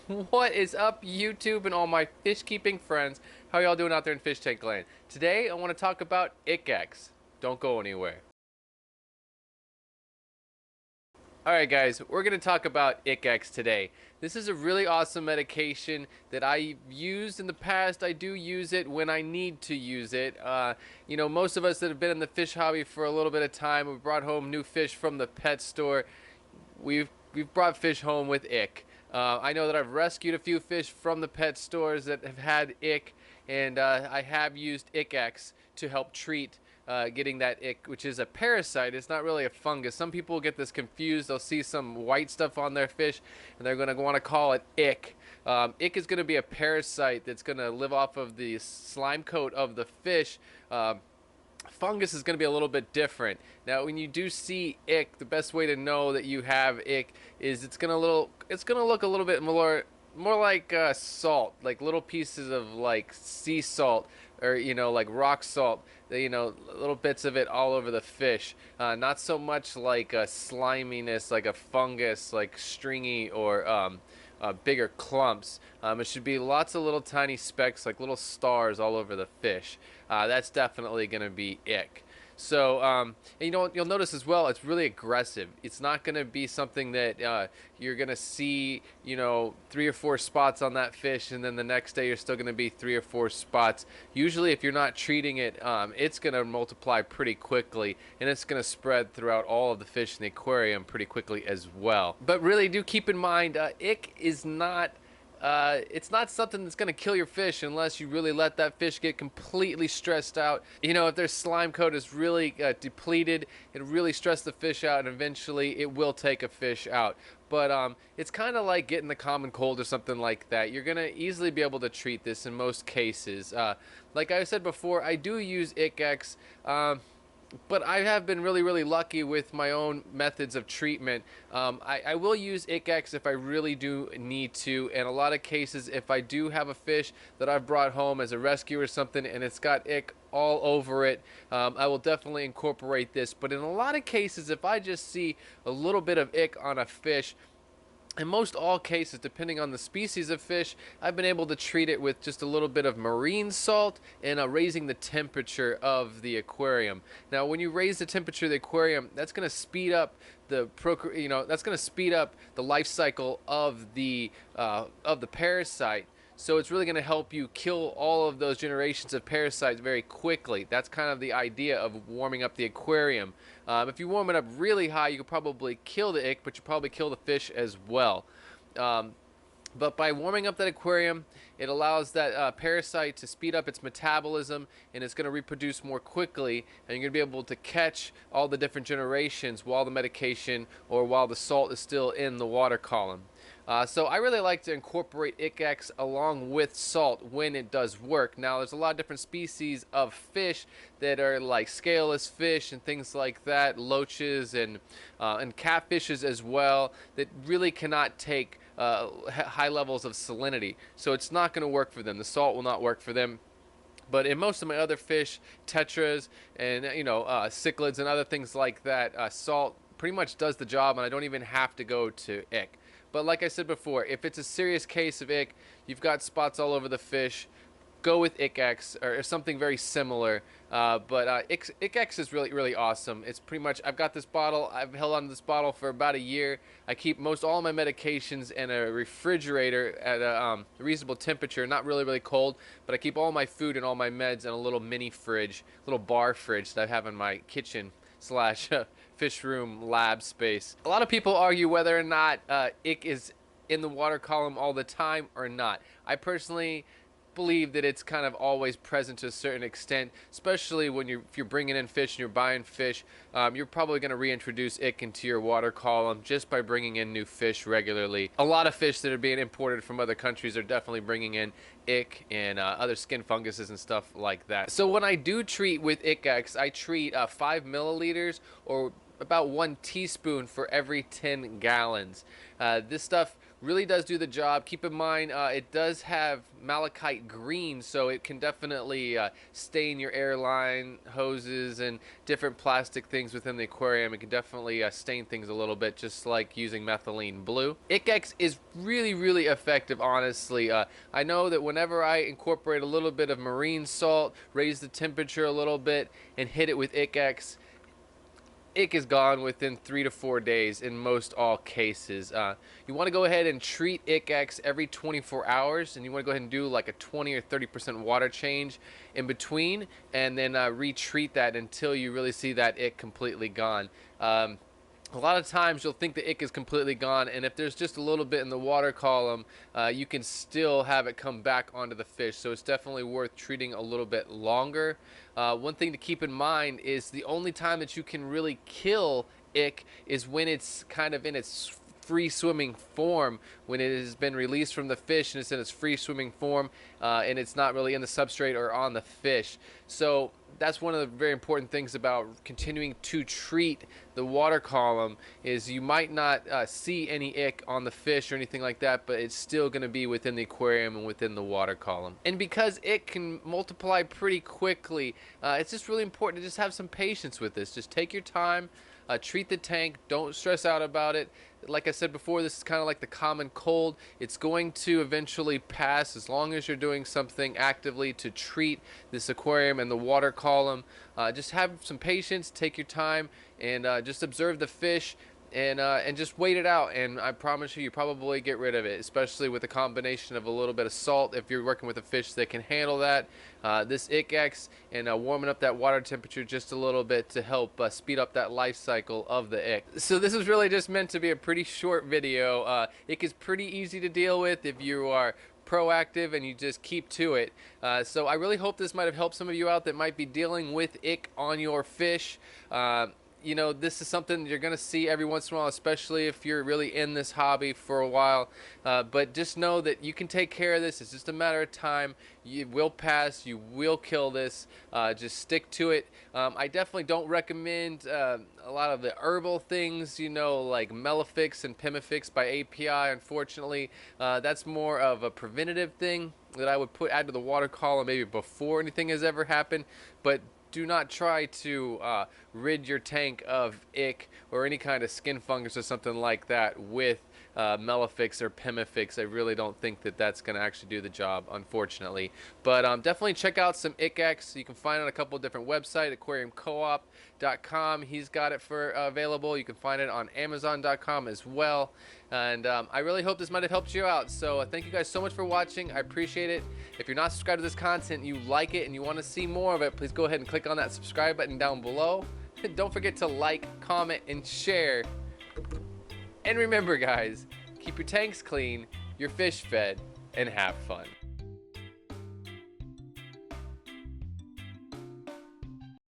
What is up, YouTube and all my fish keeping friends? How y'all doing out there in fish tank land? Today I want to talk about ICX. Don't go anywhere. Alright guys, we're going to talk about ICX today. This is a really awesome medication that I've used in the past. I do use it when I need to use it. Most of us that have been in the fish hobby for a little bit of time, we brought home new fish from the pet store. We've brought fish home with ick. I know that I've rescued a few fish from the pet stores that have had ick, and I have used ICX to help treat getting that ick, which is a parasite. It's not really a fungus. Some people get this confused. They'll see some white stuff on their fish, and they're going to want to call it ick. Ick is going to be a parasite that's going to live off of the slime coat of the fish. Fungus is going to be a little bit different. Now, when you do see ick, the best way to know that you have ick is it's going to look a little bit more like salt, like little pieces of like sea salt, or like rock salt, little bits of it all over the fish. Not so much like a sliminess, like a fungus, like stringy or bigger clumps. It should be lots of little tiny specks, like little stars all over the fish. That's definitely going to be ick. So, and you'll notice as well, it's really aggressive. It's not going to be something that you're going to see, 3 or 4 spots on that fish, and then the next day you're still going to be 3 or 4 spots. Usually, if you're not treating it, it's going to multiply pretty quickly, and it's going to spread throughout all of the fish in the aquarium pretty quickly as well. But really, do keep in mind, ick is not... it's not something that's going to kill your fish unless you really let that fish get completely stressed out. If their slime coat is really depleted, it'll really stress the fish out, and eventually it will take a fish out. But it's kind of like getting the common cold or something like that. You're going to easily be able to treat this in most cases. Like I said before, I do use ICX. But I have been really lucky with my own methods of treatment. I will use ICX if I really do need to, and a lot of cases if I do have a fish that I've brought home as a rescue or something and it's got ick all over it, I will definitely incorporate this. But in a lot of cases, if I just see a little bit of ick on a fish, in most all cases, depending on the species of fish, I've been able to treat it with just a little bit of marine salt and raising the temperature of the aquarium. Now, when you raise the temperature of the aquarium, that's going to speed up the life cycle of the parasite. So it's really going to help you kill all of those generations of parasites very quickly. That's kind of the idea of warming up the aquarium. If you warm it up really high, you could probably kill the ick, but you probably kill the fish as well. But by warming up that aquarium, it allows that parasite to speed up its metabolism, and it's going to reproduce more quickly, and you're going to be able to catch all the different generations while the medication or while the salt is still in the water column. So I really like to incorporate ICX along with salt when it does work. Now, there's a lot of different species of fish that are like scaleless fish and things like that, loaches and catfishes as well, that really cannot take high levels of salinity. So it's not going to work for them. The salt will not work for them. But in most of my other fish, tetras and cichlids and other things like that, salt pretty much does the job, and I don't even have to go to ick. But like I said before, if it's a serious case of ick, you've got spots all over the fish, go with ICX or something very similar. ICX is really awesome. It's pretty much, I've got this bottle, I've held on to this bottle for about a year. I keep most all my medications in a refrigerator at a reasonable temperature, not really cold, but I keep all my food and all my meds in a little mini fridge, little bar fridge that I have in my kitchen slash fish room lab space. A lot of people argue whether or not ick is in the water column all the time or not. I personally believe that it's kind of always present to a certain extent, especially when if you're bringing in fish and you're buying fish. You're probably going to reintroduce ick into your water column just by bringing in new fish regularly. A lot of fish that are being imported from other countries are definitely bringing in ick and other skin funguses and stuff like that. So when I do treat with ICX, I treat 5 milliliters or about 1 teaspoon for every 10 gallons. This stuff really does do the job. Keep in mind, it does have malachite green, so it can definitely stain your airline hoses and different plastic things within the aquarium. It can definitely stain things a little bit, just like using methylene blue. ICX is really effective, honestly. I know that whenever I incorporate a little bit of marine salt, raise the temperature a little bit, and hit it with ICX, ick is gone within 3 to 4 days in most all cases. You want to go ahead and treat ICX every 24 hours, and you want to go ahead and do like a 20 or 30% water change in between, and then retreat that until you really see that ick completely gone. A lot of times you'll think the ick is completely gone, and if there's just a little bit in the water column, you can still have it come back onto the fish. So it's definitely worth treating a little bit longer. One thing to keep in mind is the only time that you can really kill ick is when it's kind of in its free swimming form, when it has been released from the fish and it's in its free swimming form, and it's not really in the substrate or on the fish. So that's one of the very important things about continuing to treat the water column, is you might not see any ick on the fish or anything like that, but it's still going to be within the aquarium and within the water column. And because ick can multiply pretty quickly, it's just really important to just have some patience with this. Just take your time. Treat the tank. Don't stress out about it. Like I said before, this is kind of like the common cold. It's going to eventually pass as long as you're doing something actively to treat this aquarium and the water column. Just have some patience, take your time, and just observe the fish. And just wait it out, and I promise you probably get rid of it, especially with a combination of a little bit of salt if you're working with a fish that can handle that, this ICX, and warming up that water temperature just a little bit to help speed up that life cycle of the ick. So this is really just meant to be a pretty short video. Ick is pretty easy to deal with if you are proactive and you just keep to it. So I really hope this might have helped some of you out that might be dealing with ick on your fish. You know, this is something you're going to see every once in a while, especially if you're really in this hobby for a while. But just know that you can take care of this. It's just a matter of time. You will pass. You will kill this. Just stick to it. I definitely don't recommend a lot of the herbal things, you know, like Melafix and Pimifix by API. Unfortunately, that's more of a preventative thing that I would add to the water column maybe before anything has ever happened. But do not try to rid your tank of ick or any kind of skin fungus or something like that with Melafix or Pimifix. I really don't think that that's going to actually do the job, unfortunately. But definitely check out some ICX. You can find it on a couple of different websites, aquariumcoop.com. He's got it for available. You can find it on amazon.com as well. And I really hope this might have helped you out. So thank you guys so much for watching. I appreciate it. If you're not subscribed to this content, you like it and you want to see more of it, please go ahead and click on that subscribe button down below. Don't forget to like, comment, and share. And remember, guys, keep your tanks clean, your fish fed, and have fun.